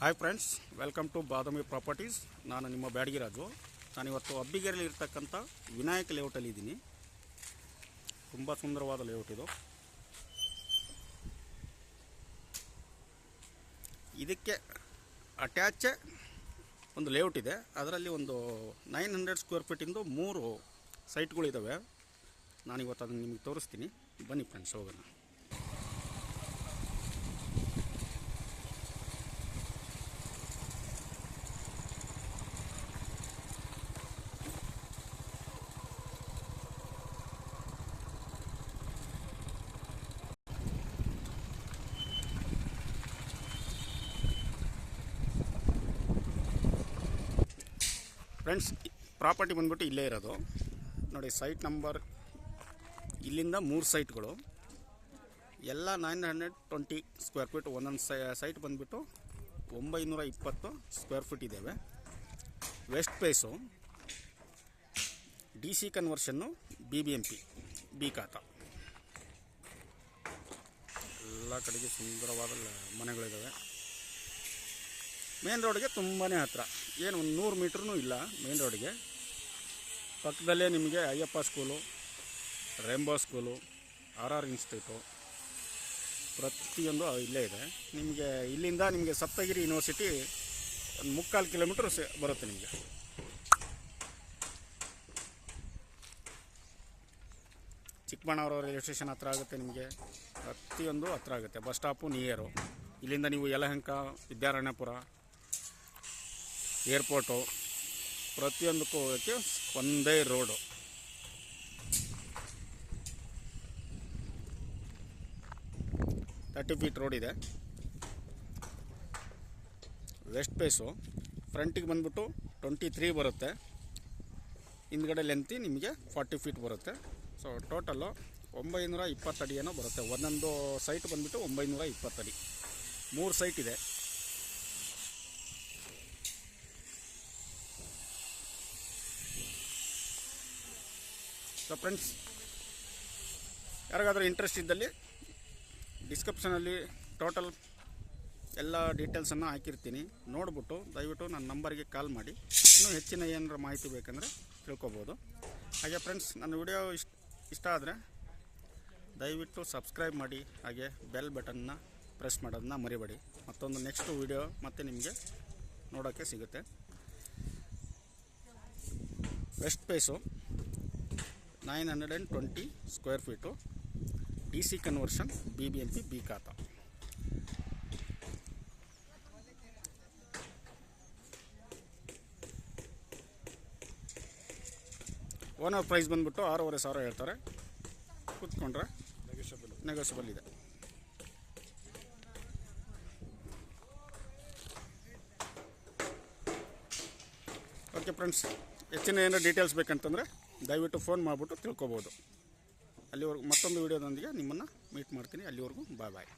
Hi friends, welcome to Badami properties. ನಾನು ನಿಮ್ಮ ಬ್ಯಾಡಗಿರಾಜು. ನಾನಿವತ್ತು ಅಬ್ಬಿಗೆರೆಯಲ್ಲಿ ಇರ್ತಕ್ಕಂಥ ವಿನಾಯಕ ಲೇಔಟಲ್ಲಿ ಇದ್ದೀನಿ. ತುಂಬ ಸುಂದರವಾದ ಲೇಔಟ್ ಇದು. ಇದಕ್ಕೆ ಅಟ್ಯಾಚ್ ಒಂದು ಲೇಔಟ್ ಇದೆ. ಅದರಲ್ಲಿ ಒಂದು 900 ಸ್ಕ್ವೇರ್ ಫೀಟಿಂದು 3 ಸೈಟ್ಗಳಿದ್ದಾವೆ. ನಾನಿವತ್ತು ಅದನ್ನು ನಿಮಗೆ ತೋರಿಸ್ತೀನಿ. ಬನ್ನಿ ಫ್ರೆಂಡ್ಸ್, ಹೋಗೋಣ. ಫ್ರೆಂಡ್ಸ್, ಪ್ರಾಪರ್ಟಿ ಬಂದ್ಬಿಟ್ಟು ಇಲ್ಲೇ ಇರೋದು ನೋಡಿ. ಸೈಟ್ ನಂಬರ್ ಇಲ್ಲಿಂದ 3 ಸೈಟ್ಗಳು, ಎಲ್ಲ 920 ಸ್ಕ್ವೇರ್ ಫೀಟ್. ಒಂದೊಂದು ಸೈಟ್ ಬಂದುಬಿಟ್ಟು 920 ಸ್ಕ್ವೇರ್ ಫೀಟ್ ಇದ್ದಾವೆ. West face, DC conversion, BBMP B khata. ಎಲ್ಲ ಕಡೆಗೆ ಸುಂದರವಾದ ಮನೆಗಳಿದ್ದಾವೆ. ಮೇನ್ ರೋಡ್ಗೆ ತುಂಬಾ ಹತ್ತಿರ, ಏನು ಒಂದು 100 ಮೀಟ್ರೂ ಇಲ್ಲ ಮೇನ್ ರೋಡ್ಗೆ. ಪಕ್ಕದಲ್ಲೇ ನಿಮಗೆ Ayyappa school, rainbow school, RR institute, ಪ್ರತಿಯೊಂದು ಇಲ್ಲೇ ಇದೆ. ನಿಮಗೆ ಇಲ್ಲಿಂದ ನಿಮಗೆ ಸಪ್ತಗಿರಿ ಯೂನಿವರ್ಸಿಟಿ ಒಂದು 3/4 ಕಿಲೋಮೀಟ್ರ್ ಬರುತ್ತೆ ನಿಮಗೆ. ಚಿಕ್ಕಬಳ್ಳಾಪುರ ರೈಲ್ವೆ ಸ್ಟೇಷನ್ ಹತ್ರ ಆಗುತ್ತೆ ನಿಮಗೆ. ಪ್ರತಿಯೊಂದು ಹತ್ರ ಆಗುತ್ತೆ. Bus stop near. ಇಲ್ಲಿಂದ ನೀವು ಯಲಹಂಕ, ವಿದ್ಯಾರಣ್ಯಪುರ, ಏರ್ಪೋರ್ಟು, ಪ್ರತಿಯೊಂದಕ್ಕೂ ಹೋಗೋಕ್ಕೆ ಒಂದೇ ರೋಡು. $30 ಫೀಟ್ ರೋಡ್ ಇದೆ. ವೆಸ್ಟ್ ಫೇಸು, ಫ್ರಂಟಿಗೆ ಬಂದ್ಬಿಟ್ಟು 23 ಬರುತ್ತೆ. ಹಿಂದ್ಗಡೆ ಲೆಂತಿ ನಿಮಗೆ 40 ಫೀಟ್ ಬರುತ್ತೆ. ಸೊ ಟೋಟಲ್ಲು 920 ಅಡಿ ಏನೋ ಬರುತ್ತೆ. ಒಂದೊಂದು ಸೈಟ್ ಬಂದುಬಿಟ್ಟು 920 ಅಡಿ. 3 ಸೈಟ್ ಇದೆ. ಸೊ ಫ್ರೆಂಡ್ಸ್, ಯಾರಿಗಾದರೂ ಇಂಟ್ರೆಸ್ಟ್ ಇದ್ದಲ್ಲಿ ಡಿಸ್ಕ್ರಿಪ್ಷನಲ್ಲಿ ಟೋಟಲ್ ಎಲ್ಲ ಡೀಟೇಲ್ಸನ್ನು ಹಾಕಿರ್ತೀನಿ. ನೋಡಿಬಿಟ್ಟು ದಯವಿಟ್ಟು ನನ್ನ ನಂಬರ್ಗೆ ಕಾಲ್ ಮಾಡಿ. ಇನ್ನೂ ಹೆಚ್ಚಿನ ಏನಾರ ಮಾಹಿತಿ ಬೇಕಂದರೆ ತಿಳ್ಕೊಬೋದು. ಹಾಗೆ ಫ್ರೆಂಡ್ಸ್, ನನ್ನ ವಿಡಿಯೋ ಇಷ್ಟ ಆದರೆ ದಯವಿಟ್ಟು ಸಬ್ಸ್ಕ್ರೈಬ್ ಮಾಡಿ. ಹಾಗೆ ಬೆಲ್ ಬಟನ್ನ ಪ್ರೆಸ್ ಮಾಡೋದನ್ನ ಮರಿಬೇಡಿ. ಮತ್ತೊಂದು ನೆಕ್ಸ್ಟ್ ವಿಡಿಯೋ ಮತ್ತೆ ನಿಮಗೆ ನೋಡೋಕ್ಕೆ ಸಿಗುತ್ತೆ. West face, 920 square feet, DC conversion, BBMP B khata. Owner price ಬಂದ್ಬಿಟ್ಟು 6,500 ಹೇಳ್ತಾರೆ. ಕೂತ್ಕೊಂಡ್ರೆ ನೆಗೋಷಿಯಬಲ್ ಇದೆ. ಓಕೆ ಫ್ರೆಂಡ್ಸ್, ಹೆಚ್ಚಿನ ಏನಾರು ಡೀಟೇಲ್ಸ್ ಬೇಕಂತಂದರೆ ದಯವಿಟ್ಟು ಫೋನ್ ಮಾಡಿಬಿಟ್ಟು ತಿಳ್ಕೊಬೋದು. ಅಲ್ಲಿವರೆಗೂ ಮತ್ತೊಂದು ವೀಡಿಯೋದೊಂದಿಗೆ ನಿಮ್ಮನ್ನು ಮೀಟ್ ಮಾಡ್ತೀನಿ. ಅಲ್ಲಿವರೆಗೂ ಬಾಯ್.